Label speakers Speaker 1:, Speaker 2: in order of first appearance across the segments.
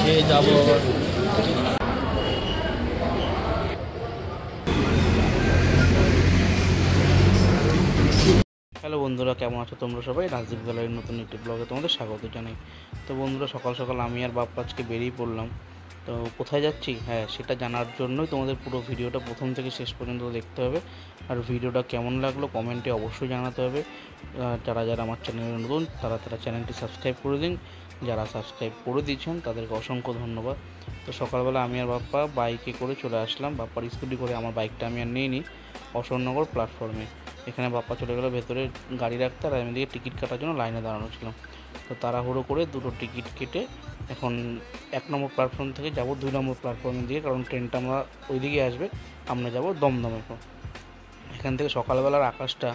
Speaker 1: খেয়ে যাবো আবার। হ্যালো বন্ধুরা, কেমন আছো তোমরা সবাই? রাজদীপ গ্যালারির নতুন একটি ব্লগে তোমাদের স্বাগত জানাই। তো বন্ধুরা, সকাল সকাল আমি আর বাপ্পা আজকে বেরিয়ে পড়লাম। তো কোথায় যাচ্ছি, হ্যাঁ সেটা জানার জন্যই তোমাদের পুরো ভিডিওটা প্রথম থেকে শেষ পর্যন্ত দেখতে হবে। আর ভিডিওটা কেমন লাগলো কমেন্টে অবশ্যই জানাতে হবে। যারা যারা আমার চ্যানেলে নতুন তারা চ্যানেলটি সাবস্ক্রাইব করে দিন। যারা সাবস্ক্রাইব করে দিয়েছেন তাদেরকে অসংখ্য ধন্যবাদ। তো সকালবেলা আমি আর বাপ্পা বাইকে করে চলে আসলাম। বাপ্পার স্কুটি করে, আমার বাইকটা আমি আর নিইনি, অশোকনগর প্ল্যাটফর্মে। এখানে বাপ্পা চলে গেলো ভেতরে গাড়ি রাখতে, আর আমি দিকে টিকিট কাটার জন্য লাইনে দাঁড়ানো ছিলাম। তো তাড়াহুড়ো করে দুটো টিকিট কেটে এখন 1 নম্বর প্ল্যাটফর্ম থেকে যাব 2 নম্বর প্ল্যাটফর্মের দিকে, কারণ ট্রেনটা আমরা ওইদিকে আসবে, আমরা যাব দমদমে। এখান থেকে সকালবেলার আকাশটা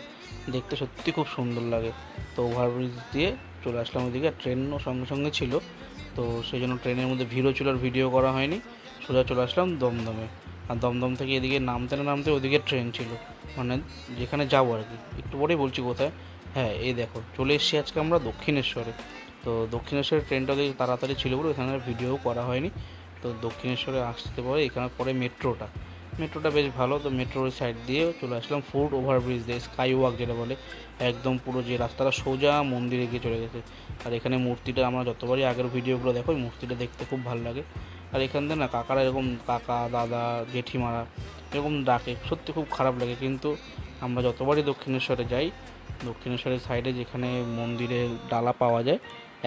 Speaker 1: দেখতে সত্যি খুব সুন্দর লাগে। তো ওভারব্রিজ দিয়ে চলে আসলাম ওইদিকে, আর ট্রেনও সঙ্গে সঙ্গে ছিল, তো সেই জন্য ট্রেনের মধ্যে ভিড়ও ছিল আর ভিডিও করা হয়নি। সোজা চলে আসলাম দমদমে। আর দমদম থেকে এদিকে নামতে ওইদিকে ট্রেন ছিল, মানে যেখানে যাবো আর কি। একটু পরেই বলছি কোথায়। হ্যাঁ, এই দেখো চলে এসেছি আজকে আমরা দক্ষিণেশ্বরে। তো দক্ষিণেশ্বরের ট্রেনটা দেখি তাড়াতাড়ি ছিল বলে এখানে ভিডিও করা হয়নি। তো দক্ষিণেশ্বরে আসতে পরে এখানে পরে মেট্রোটা বেশ ভালো। তো মেট্রোর সাইড দিয়ে চলে আসলাম ফুট ওভারব্রিজ দিয়ে, স্কাই ওয়াক যেটা বলে, একদম পুরো যে রাস্তাটা সোজা মন্দিরে গিয়ে চলে গেছে। আর এখানে মূর্তিটা, আমরা যতবারই আগের ভিডিওগুলো দেখো, ওই মূর্তিটা দেখতে খুব ভালো লাগে। আর এখান থেকে না কাকারা এরকম কাকা দাদা জেঠিমারা এরকম ডাকে, সত্যি খুব খারাপ লাগে। কিন্তু আমরা যতবারই দক্ষিণেশ্বরে যাই, দক্ষিণেশ্বরের সাইডে যেখানে মন্দিরের ডালা পাওয়া যায়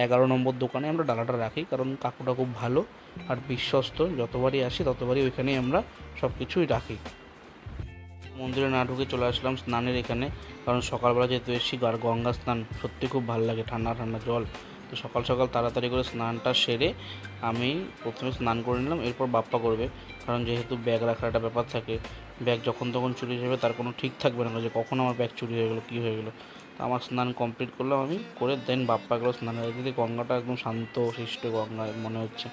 Speaker 1: 11 নম্বর দোকানে আমরা ডালাটা রাখি, কারণ কাকুটা খুব ভালো আর বিশ্বস্ত। যতবারই আসি ততবারই ওইখানেই আমরা সব কিছুই রাখি। মন্দিরে না ঢুকে চলে আসলাম স্নানের এখানে, কারণ সকালবেলা যেহেতু এসেছি, আর গঙ্গা স্নান সত্যি খুব ভালো লাগে, ঠান্ডা ঠান্ডা জল। তো সকাল সকাল তাড়াতাড়ি করে স্নানটা সেরে আমি প্রথমে স্নান করে নিলাম, এরপর বাপ্পা করবে। কারণ যেহেতু ব্যাগ রাখার একটা ব্যাপার থাকে, ব্যাগ যখন তখন চুরি যাবে তার কোনো ঠিক থাকবে না যে কখন আমার ব্যাগ চুরি হয়ে গেলো, কী হয়ে গেলো। তো আমার স্নান কমপ্লিট করলাম আমি, করে দেন বাপ্পা গেলো স্নানের। দিকে গঙ্গাটা একদম শান্ত শিষ্ট গঙ্গা মনে হচ্ছে,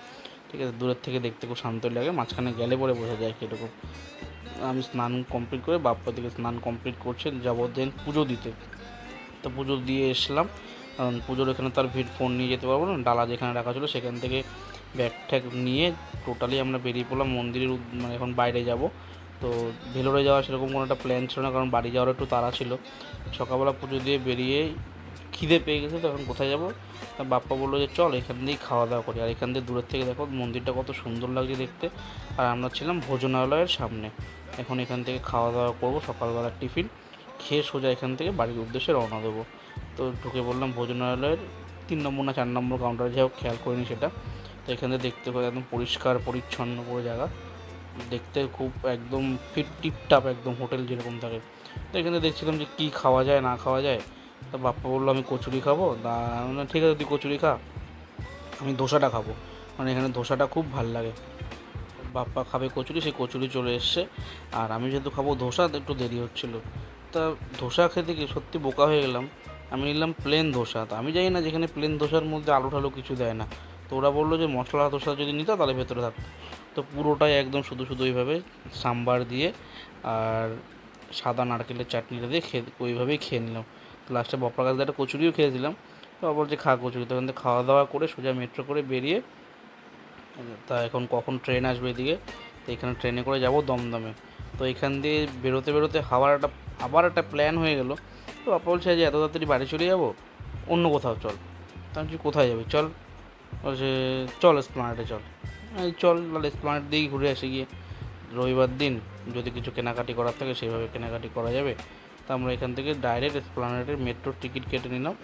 Speaker 1: ঠিক আছে, দূরের থেকে দেখতে খুব শান্ত লাগে, মাঝখানে গেলে পরে বোঝা যায় কীরকম। আমি স্নান কমপ্লিট করে বাপ্পা দিকে স্নান কমপ্লিট করছে, যাবো দেন পুজো দিতে। তো পুজো দিয়ে এসলাম, কারণ পুজোর এখানে তার ভিড়, ফোন নিয়ে যেতে পারবো না। ডালা যেখানে রাখা ছিল সেখান থেকে ব্যাগ ট্যাগ নিয়ে টোটালি আমরা বেরিয়ে পড়লাম মন্দিরের, মানে এখন বাইরে যাব। তো ভেলোরে যাওয়ার সেরকম কোনো একটা প্ল্যান ছিল না, কারণ বাড়ি যাওয়ার একটু তাড়া ছিল। সকালবেলা পুজো দিয়ে বেরিয়ে খিদে পেয়ে গেছে, তো এখন কোথায় যাবো। বাপ্পা বললো যে চল এখান দিয়েই খাওয়া দাওয়া করি। আর এখান দিয়ে দূরের থেকে দেখো মন্দিরটা কত সুন্দর লাগছে দেখতে। আর আমরা ছিলাম ভোজনালয়ের সামনে। এখন এখান থেকে খাওয়া দাওয়া করবো, সকালবেলার টিফিন খেয়ে সোজা এখান থেকে বাড়ির উদ্দেশ্যে রওনা দেবো। তো ঢুকে বললাম ভোজনালয়ের 3 নম্বর না 4 নম্বর কাউন্টারে, যাই হোক খেয়াল করিনি সেটা। তো এখান থেকে দেখতে পাই একদম পরিষ্কার পরিচ্ছন্ন পুরো জায়গা, দেখতে খুব একদম ফিট টিপটাপ, একদম হোটেল যেরকম থাকে। তো এখানে দেখছিলাম যে কী খাওয়া যায় না খাওয়া যায়। তো বাপ্পা বললো আমি কচুরি খাবো। ঠিক আছে তুই কচুরি খা, আমি ধোসাটা খাবো, মানে এখানে ধোসাটা খুব ভাল লাগে। বাপ্পা খাবে কচুরি, সেই কচুরি চলে এসছে। আর আমি যেহেতু খাবো ধোসা, একটু দেরি হচ্ছিলো। তা ধোসা খেতে গিয়ে সত্যি বোকা হয়ে গেলাম, আমি নিলাম প্লেন ধোসা। তো আমি জানি না যেখানে প্লেন ধোসার মধ্যে আলু ঠালু কিছু দেয় না। তো ওরা বললো যে মশলা ধোসা যদি নিত তাহলে ভেতরে থাকতো। তো পুরোটাই একদম শুধু শুধু ওইভাবে সাম্বার দিয়ে আর সাদা নারকেলের চাটনিটা দিয়ে ওইভাবেই খেয়ে নিলাম। লাস্টে বপ্পার কাছে একটা কচুরিও খেয়েছিলাম। তো বলছে খা কচুরি। তখন খাওয়া দাওয়া করে সোজা মেট্রো করে বেরিয়ে, তা এখন কখন ট্রেন আসবে এদিকে। তো এখানে ট্রেনে করে যাব দমদমে। তো এখান দিয়ে বেরোতে বেরোতে আবার একটা প্ল্যান হয়ে গেল। তো বাপ্পা বলছে যে এত তাড়াতাড়ি বাড়ি চলে যাব, অন্য কোথাও চল। তা আমি কোথায় যাবি, চল। বলছে চল এসপ্ল্যানেডে চল। চল তাহলে এসপ্ল্যানেড দিয়েই ঘুরে আসি গিয়ে, রবিবার দিন যদি কিছু কেনাকাটি করার থাকে সেইভাবে কেনাকাটি করা যাবে। তা আমরা এখান থেকে ডাইরেক্ট এসপ্ল্যানেডের মেট্রোর টিকিট কেটে নিলাম।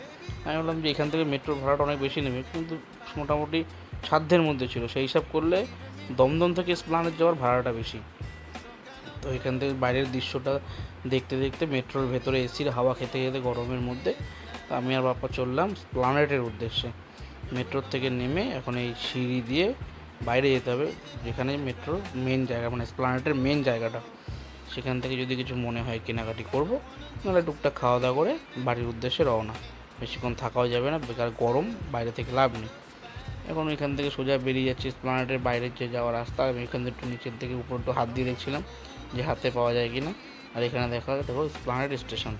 Speaker 1: আমি বললাম যে এখান থেকে মেট্রোর ভাড়াটা অনেক বেশি নেবে, কিন্তু মোটামুটি সাধ্যের মধ্যে ছিল। সেই হিসাব করলে দমদম থেকে এসপ্ল্যানেড যাওয়ার ভাড়াটা বেশি। তো এখান থেকে বাইরের দৃশ্যটা দেখতে দেখতে মেট্রোর ভেতরে এসির হাওয়া খেতে খেতে গরমের মধ্যে আমি আর বাপ্পা চললাম এসপ্ল্যানেডের উদ্দেশ্যে। মেট্রোর থেকে নেমে এখন এই সিঁড়ি দিয়ে বাইরে যেতে হবে, যেখানে মেট্রোর মেন জায়গা, মানে এসপ্ল্যানেডের মেন জায়গাটা। সেখান থেকে যদি কিছু মনে হয় কেনাকাটি করবো, নাহলে টুকটাক খাওয়া দাওয়া করে বাড়ির উদ্দেশ্যে রওনা। বেশিক্ষণ থাকাও যাবে না, বেকার গরম, বাইরে থেকে লাভ নেই। এখন এখান থেকে সোজা বেরিয়ে যাচ্ছি এসপ্ল্যানেডের বাইরের যে যাওয়ার রাস্তা। আমি এখান থেকে একটু নিচের থেকে উপর একটু হাত দিয়ে দেখছিলাম যে হাতে পাওয়া যায় কি না। আর এখানে দেখো এসপ্ল্যানেড স্টেশন।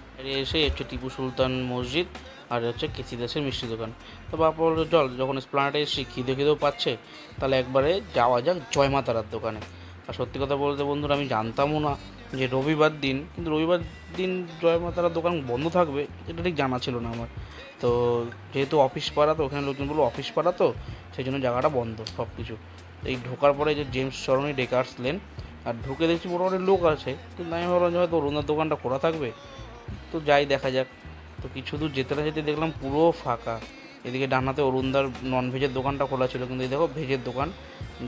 Speaker 1: এসে হচ্ছে টিপু সুলতান মসজিদ, আর হচ্ছে কেসি দাসের মিষ্টি দোকান। তো বাবা বললো চল, যখন এসপ্ল্যানেডে এসেছি খিদেও পাচ্ছে, তাহলে একবারে যাওয়া যাক জয় মা তারার দোকানে। আর সত্যি কথা বলতে বন্ধুরা, আমি জানতামও না যে রবিবার দিন, কিন্তু রবিবার দিন জয় মা তারার দোকান বন্ধ থাকবে এটা ঠিক জানা ছিল না আমার। তো যেহেতু অফিস পাড়া, তো ওখানে লোকজন বললো অফিস পাড়া, তো সেই জন্য জায়গাটা বন্ধ সব কিছু। এই ঢোকার পরে যে জেমস সরণি ডেকার্স লেন, আর ঢুকে দেখছি মোটামুটি লোক আছে, কিন্তু আমি ভাবলাম যে হয়তো অরুণদার দোকানটা খোলা থাকবে, তো যাই দেখা যাক। তো কিছু দূর যেতে না যেতে দেখলাম পুরো ফাঁকা। এদিকে ডানাতে অরুণদার ননভেজের দোকানটা খোলা ছিল, কিন্তু এই দেখো ভেজের দোকান,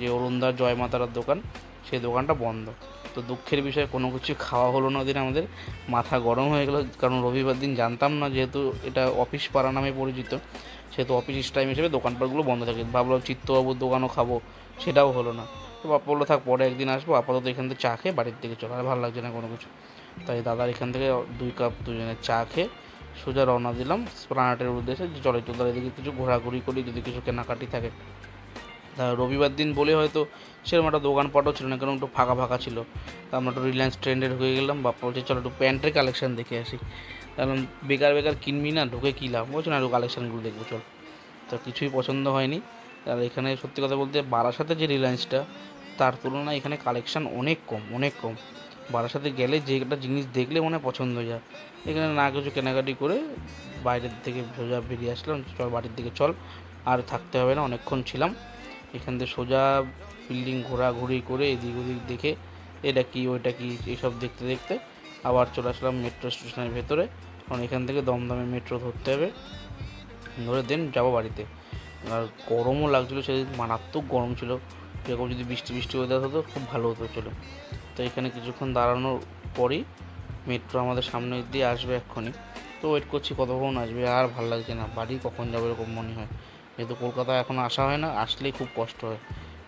Speaker 1: যে অরুণদার জয় মাতারার দোকান, সেই দোকানটা বন্ধ। তো দুঃখের বিষয় কোনো কিছু খাওয়া হলো না ওদিন, আমাদের মাথা গরম হয়ে গেলো, কারণ রবিবার দিন জানতাম না, যেহেতু এটা অফিস পাড়া নামে পরিচিত, সেহেতু অফিস টাইম হিসেবে দোকানপাটগুলো বন্ধ থাকে। ভাবলাম চিত্তবাবুর দোকানও খাবো, সেটাও হলো না। তো বাপ্পা বললো থাক, পরে একদিন আসবো, আপাতত এখান থেকে চা খেয়ে বাড়ির দিকে চলো, আর ভালো লাগছে না কোনো কিছু। তাই দাদার এখান থেকে 2 কাপ দুজনের চা খেয়ে সোজা রওনা দিলাম এসপ্ল্যানেডের উদ্দেশ্যে, যে চলো চল এদিকে কিছু ঘোরাঘুরি করি, যদি কিছু কেনাকাটি থাকে। রবিবার দিন বলে হয়তো সেরকম একটা দোকানপাটও ছিল না, কারণ একটু ফাঁকা ফাঁকা ছিল। তা আমরা একটু রিলায়েন্স ট্রেন্ডের হয়ে গেলাম। বাপ্পা বলছে চলো একটু প্যান্টের কালেকশান দেখে আসি, কারণ বেকার কিনবি না, ঢুকে কী লাভ, বলছে না একটু কালেকশানগুলো দেখবো চল। তো কিছুই পছন্দ হয়নি। আর এখানে সত্যি কথা বলতে বারাসাতে যে রিলায়েন্সটা, তার তুলনায় এখানে কালেকশান অনেক কম। বারাসাতে গেলে যে একটা জিনিস দেখলে মনে পছন্দ হয়ে যায়। এখানে না কিছু কেনাকাটি করে বাইরের থেকে সোজা বেরিয়ে আসলাম, চল বাড়ির দিকে চল, আর থাকতে হবে না, অনেকক্ষণ ছিলাম। এখান থেকে সোজা বিল্ডিং ঘোরাঘুরি করে এদিক ওদিক দেখে এটা কি ওইটা কি এইসব দেখতে দেখতে আবার চলে আসলাম মেট্রো স্টেশনের ভেতরে, কারণ এখান থেকে দমদমে মেট্রো ধরতে হবে, ধরে দেন যাবো বাড়িতে। আর গরমও লাগছিলো, সেদিন মারাত্মক গরম ছিল, এরকম যদি বৃষ্টি ওয়েদার হতো খুব ভালো হতো চলে। তো এখানে কিছুক্ষণ দাঁড়ানোর পরই মেট্রো আমাদের সামনে দিয়ে আসবে এক্ষুনি। তো ওয়েট করছি কতক্ষণ আসবে, আর ভালো লাগছে না, বাড়ি কখন যাবে এরকম মনে হয়, যেহেতু কলকাতায় এখন আসা হয় না, আসলেই খুব কষ্ট হয়।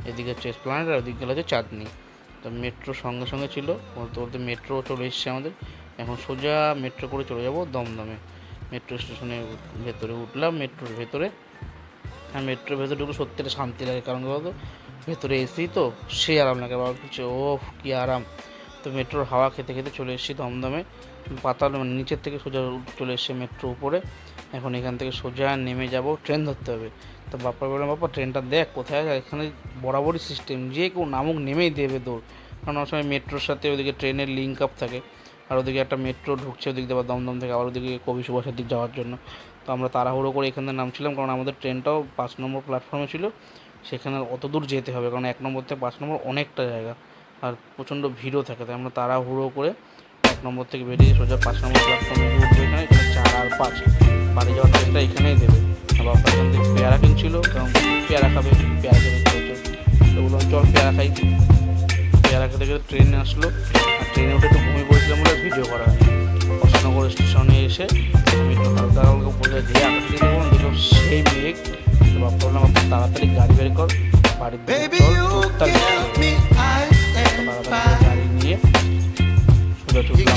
Speaker 1: এদিকে হচ্ছে এসপ্ল্যানেড আর ওদিকে গেলে হচ্ছে চাঁদনি। তো মেট্রো সঙ্গে সঙ্গে ছিল, বলতে বলতে মেট্রো চলে এসছে আমাদের। এখন সোজা মেট্রো করে চলে যাব দমদমে। মেট্রো স্টেশনের ভেতরে উঠলাম, মেট্রোর ভেতরে। আর মেট্রোর ভেতরে ঢুকলে সত্যি একটা শান্তি লাগে, কারণ বলতো ভেতরে এসি তো সে আরাম লাগে, বাবা কিছু ও কী আরাম। তো মেট্রোর হাওয়া খেতে খেতে চলে এসেছি দমদমে, পাতাল মানে নিচের থেকে সোজা চলে এসছে মেট্রো উপরে। এখন এখান থেকে সোজা নেমে যাব, ট্রেন ধরতে হবে। তো বাপ্পা বললাম বাপ্পা ট্রেনটা দেখ কোথায়, এখানে বরাবরই সিস্টেম, যে কেউ নামুক নেমেই দেবে দৌড়, কারণ অনেক সময় মেট্রোর সাথে ওদিকে ট্রেনের লিঙ্ক আপ থাকে, আর ওদিকে একটা মেট্রো ঢুকছে ওদিক দিয়ে, আবার দমদম থেকে আবার ওদিকে কবি সুভাষের দিক যাওয়ার জন্য। তো আমরা তাড়াহুড়ো করে এখানে নামছিলাম, কারণ আমাদের ট্রেনটাও 5 নম্বর প্ল্যাটফর্মে ছিল, সেখানে অত দূর যেতে হবে, কারণ 1 নম্বর থেকে 5 নম্বর অনেকটা জায়গা, আর প্রচণ্ড ভিড়ও থাকে। তাই আমরা তাড়াহুড়ো করে 1 নম্বর থেকে বেরিয়ে সোজা 5 নম্বর প্ল্যাটফর্মে উঠবো। এখানে 4 আর 5 বাড়ি যাওয়ার ট্রেনটা এখানেই দেবে। বাবা এখান থেকে পেয়ারা কিনছিল, কারণ পেয়ারা খাবে, পেয়ারা খেতে চলছে। তো বললাম চল পেয়ারা খাই। পেয়ারা খেতে খেতে ট্রেনে আসলো, আর ট্রেনে উঠে একটু ঘুমিয়ে পড়েছিলাম বলে ভিডিও করা হয়নি। অশোকনগর স্টেশনে এসে আমি একটু হালকা বলে দিয়ে আকাশ দিয়ে দেখলাম, দেখলাম সেই মেঘ। তো বাবা বললাম তাড়াতাড়ি গাড়ি বের কর, বাড়ির দিকে চল, তাড়াতাড়ি গাড়ি নিয়ে সোজা ছুটলাম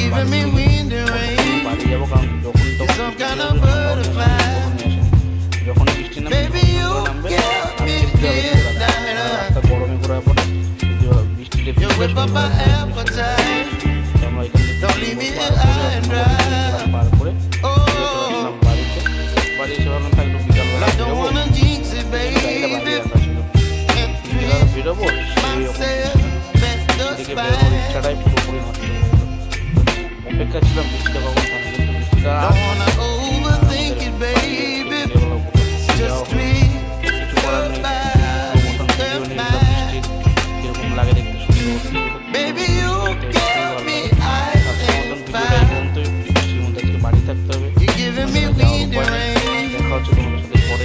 Speaker 1: বাড়ি যাবো, কারণ যখনই বৃষ্টি নামবে রাস্তা গরমে ঘোরার পরে বৃষ্টিতে আমরা এখান থেকে পার করে বাড়িতে, বাড়ি এসে ভাবলাম থাকলো বিকালবেলা বেরোবো, এদিকে বেরোনোর ইচ্ছাটাই পুরোপুরি নষ্ট হয়ে গেল। অপেক্ষা ছিলাম বৃষ্টিটা কখন থামবে, কিন্তু বৃষ্টিটা কিছু করার নেই। প্রমোশন ভিডিও নিয়ে বৃষ্টির কীরকম লাগে দেখতে সুন্দর, বৃষ্টির মধ্যে আজকে বাড়ি থাকতে হবে, দেখা হচ্ছে তোমাদের সাথে পরে।